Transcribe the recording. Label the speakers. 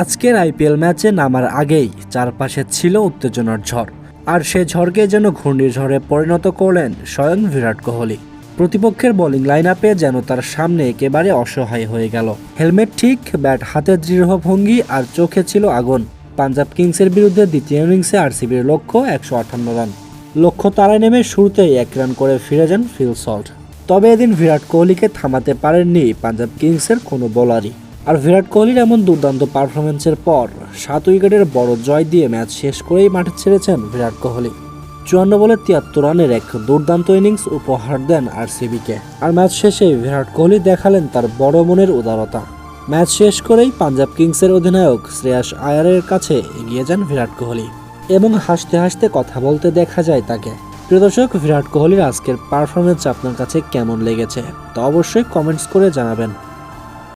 Speaker 1: আজকের আইপিএল ম্যাচে নামার আগেই চারপাশে ছিল উত্তেজনার ঝড়, আর সে ঝড়কে যেন ঘূর্ণিঝড়ে পরিণত করলেন স্বয়ং বিরাট কোহলি। প্রতিপক্ষের বোলিং লাইন আপে যেন তার সামনে একেবারে অসহায় হয়ে গেল। হেলমেট ঠিক, ব্যাট হাতে দৃঢ় ভঙ্গি আর চোখে ছিল আগুন। পাঞ্জাব কিংসের বিরুদ্ধে দ্বিতীয় ইনিংসে আরসিবির লক্ষ্য 158 রান। লক্ষ্য তারায় নেমে শুরুতেই 1 রান করে ফিরে যান ফিল সল্ট। তবে এদিন বিরাট কোহলিকে থামাতে পারেননি পাঞ্জাব কিংসের কোনো বোলারই। আর বিরাট কোহলির এমন দুর্দান্ত পারফরমেন্সের পর 7 উইকেটের বড় জয় দিয়ে ম্যাচ শেষ করেই মাঠে ছেড়েছেন বিরাট কোহলি। 54 বলে 73 রানের এক দুর্দান্ত ইনিংস উপহার দেন আরসিবিকে। আর ম্যাচ শেষে বিরাট কোহলি দেখালেন তার বড় মনের উদারতা। ম্যাচ শেষ করেই পাঞ্জাব কিংসের অধিনায়ক শ্রেয়াস আয়ারের কাছে এগিয়ে যান বিরাট কোহলি এবং হাসতে হাসতে কথা বলতে দেখা যায় তাকে। প্রিয় দর্শক, বিরাট কোহলির আজকের পারফরমেন্স আপনার কাছে কেমন লেগেছে তা অবশ্যই কমেন্টস করে জানাবেন।